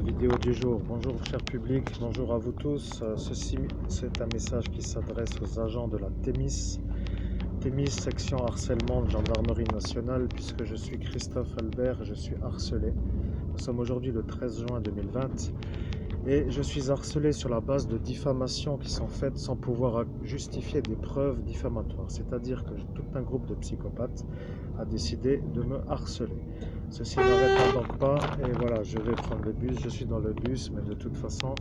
vidéo du jour. Bonjour cher public, bonjour à vous tous. Ceci c'est un message qui s'adresse aux agents de la Thémis, section harcèlement de gendarmerie nationale, puisque je suis Christophe Albert et je suis harcelé. Nous sommes aujourd'hui le 13 juin 2020 et je suis harcelé sur la base de diffamations qui sont faites sans pouvoir justifier des preuves diffamatoires. C'est-à-dire que tout un groupe de psychopathes a décidé de me harceler. Ceci n'arrêtera donc pas, et voilà, je vais prendre le bus, je suis dans le bus, mais de toute façon,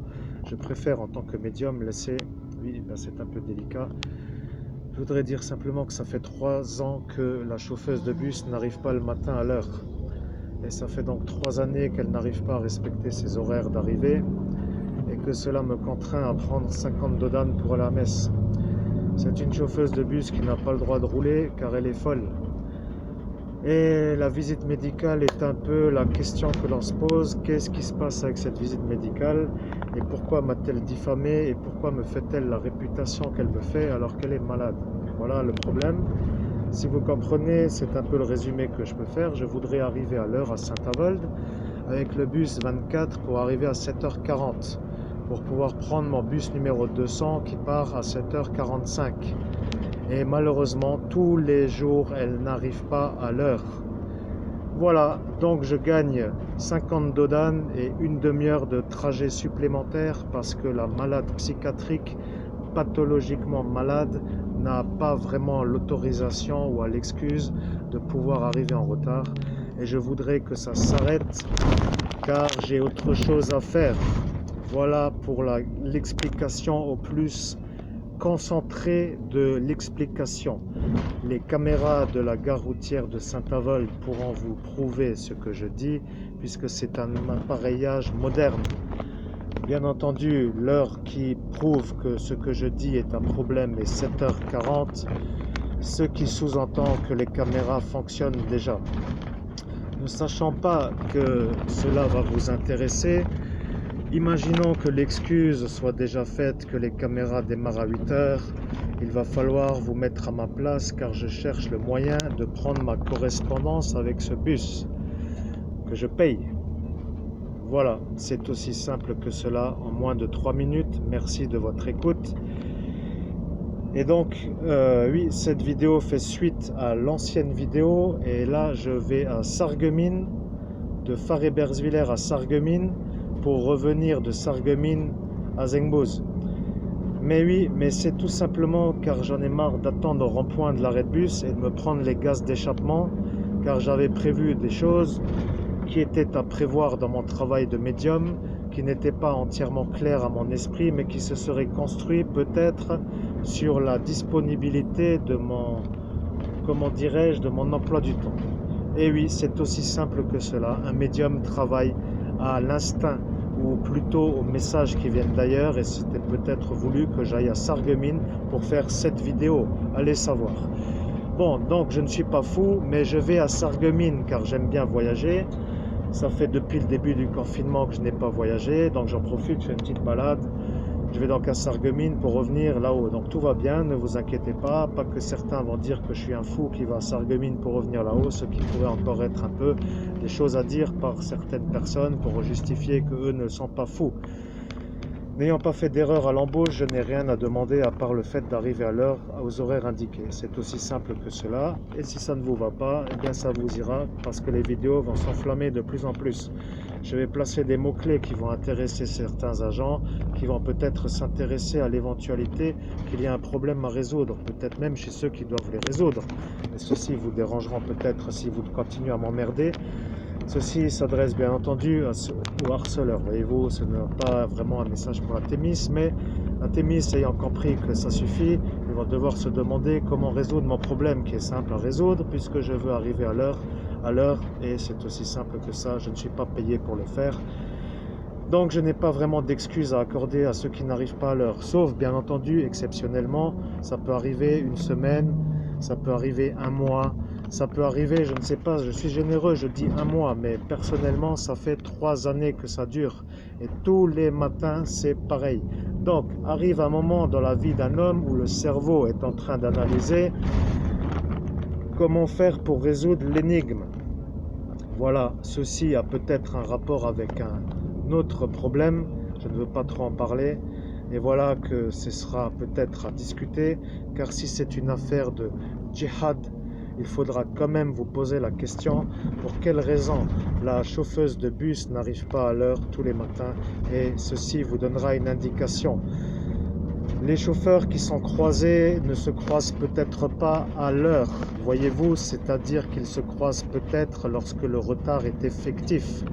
je préfère en tant que médium laisser, oui, ben c'est un peu délicat. Je voudrais dire simplement que ça fait 3 ans que la chauffeuse de bus n'arrive pas le matin à l'heure. Et ça fait donc 3 années qu'elle n'arrive pas à respecter ses horaires d'arrivée, et que cela me contraint à prendre 50 dodanes pour aller à la messe. C'est une chauffeuse de bus qui n'a pas le droit de rouler car elle est folle. Et la visite médicale est un peu la question que l'on se pose. Qu'est-ce qui se passe avec cette visite médicale? Et pourquoi m'a-t-elle diffamé? Et pourquoi me fait-elle la réputation qu'elle me fait alors qu'elle est malade? Voilà le problème. Si vous comprenez, c'est un peu le résumé que je peux faire. Je voudrais arriver à l'heure à Saint-Avold avec le bus 24 pour arriver à 7h40. Pour pouvoir prendre mon bus numéro 200 qui part à 7h45. Et malheureusement, tous les jours, elle n'arrive pas à l'heure. Voilà, donc je gagne 50 dodanes et une demi-heure de trajet supplémentaire parce que la malade psychiatrique, pathologiquement malade, n'a pas vraiment l'autorisation ou à l'excuse de pouvoir arriver en retard. Et je voudrais que ça s'arrête car j'ai autre chose à faire. Voilà pour l'explication au plus concentré de l'explication. Les caméras de la gare routière de Saint-Avold pourront vous prouver ce que je dis, puisque c'est un appareillage moderne. Bien entendu, l'heure qui prouve que ce que je dis est un problème est 7h40, ce qui sous-entend que les caméras fonctionnent déjà. Ne sachant pas que cela va vous intéresser, imaginons que l'excuse soit déjà faite, que les caméras démarrent à 8h. Il va falloir vous mettre à ma place car je cherche le moyen de prendre ma correspondance avec ce bus que je paye. Voilà, c'est aussi simple que cela en moins de 3 minutes. Merci de votre écoute. Et donc, oui, cette vidéo fait suite à l'ancienne vidéo. Et là, je vais à Sarreguemines, de Far-Ebersviller à Sarreguemines, pour revenir de Sarreguemines à Zengboz. Mais oui, mais c'est tout simplement car j'en ai marre d'attendre au rond-point de l'arrêt de bus et de me prendre les gaz d'échappement, car j'avais prévu des choses qui étaient à prévoir dans mon travail de médium, qui n'étaient pas entièrement claires à mon esprit, mais qui se seraient construits peut-être sur la disponibilité de mon, comment dirais-je, de mon emploi du temps. Et oui, c'est aussi simple que cela. Un médium travaille à l'instinct, ou plutôt aux messages qui viennent d'ailleurs, et c'était peut-être voulu que j'aille à Sarreguemines pour faire cette vidéo, allez savoir. Bon, donc je ne suis pas fou, mais je vais à Sarreguemines car j'aime bien voyager. Ça fait depuis le début du confinement que je n'ai pas voyagé, donc j'en profite, je fais une petite balade. Je vais donc à Sarreguemines pour revenir là-haut. Donc tout va bien, ne vous inquiétez pas. Pas que certains vont dire que je suis un fou qui va à Sarreguemines pour revenir là-haut, ce qui pourrait encore être un peu des choses à dire par certaines personnes pour justifier qu'eux ne sont pas fous. N'ayant pas fait d'erreur à l'embauche, je n'ai rien à demander à part le fait d'arriver à l'heure aux horaires indiqués. C'est aussi simple que cela. Et si ça ne vous va pas, eh bien ça vous ira parce que les vidéos vont s'enflammer de plus en plus. Je vais placer des mots-clés qui vont intéresser certains agents, qui vont peut-être s'intéresser à l'éventualité qu'il y ait un problème à résoudre, peut-être même chez ceux qui doivent les résoudre. Et ceux-ci vous dérangeront peut-être si vous continuez à m'emmerder. Ceci s'adresse bien entendu aux harceleurs. Voyez-vous, ce n'est pas vraiment un message pour la Thémis, mais la Thémis ayant compris que ça suffit, ils vont devoir se demander comment résoudre mon problème qui est simple à résoudre puisque je veux arriver à l'heure, et c'est aussi simple que ça, je ne suis pas payé pour le faire. Donc je n'ai pas vraiment d'excuses à accorder à ceux qui n'arrivent pas à l'heure, sauf bien entendu, exceptionnellement, ça peut arriver une semaine, ça peut arriver un mois, ça peut arriver, je ne sais pas, je suis généreux, je dis un mois, mais personnellement, ça fait 3 années que ça dure. Et tous les matins, c'est pareil. Donc, arrive un moment dans la vie d'un homme où le cerveau est en train d'analyser comment faire pour résoudre l'énigme. Voilà, ceci a peut-être un rapport avec un autre problème, je ne veux pas trop en parler, et voilà que ce sera peut-être à discuter, car si c'est une affaire de djihad, il faudra quand même vous poser la question pour quelle raison la chauffeuse de bus n'arrive pas à l'heure tous les matins, et ceci vous donnera une indication. Les chauffeurs qui sont croisés ne se croisent peut-être pas à l'heure, voyez-vous, c'est-à-dire qu'ils se croisent peut-être lorsque le retard est effectif.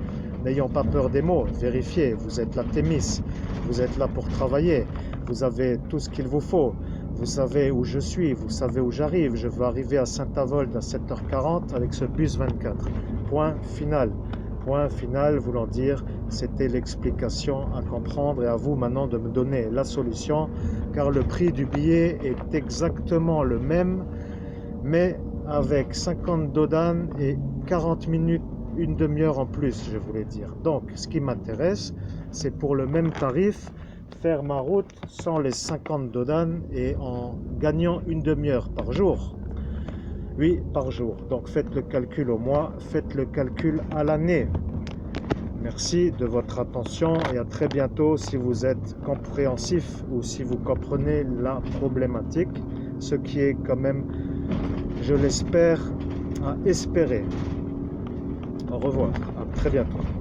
N'ayons pas peur des mots, vérifiez, vous êtes la Thémis, vous êtes là pour travailler, vous avez tout ce qu'il vous faut, vous savez où je suis, vous savez où j'arrive, je veux arriver à Saint-Avold à 7h40 avec ce bus 24. Point final. Point final voulant dire, c'était l'explication à comprendre et à vous maintenant de me donner la solution, car le prix du billet est exactement le même, mais avec 50 dodan et 40 minutes, une demi-heure en plus, je voulais dire. Donc, ce qui m'intéresse, c'est pour le même tarif, faire ma route sans les 50 dodan et en gagnant une demi-heure par jour. Oui, par jour. Donc faites le calcul au mois, faites le calcul à l'année. Merci de votre attention et à très bientôt si vous êtes compréhensif ou si vous comprenez la problématique, ce qui est quand même, je l'espère, à espérer. Au revoir, à très bientôt.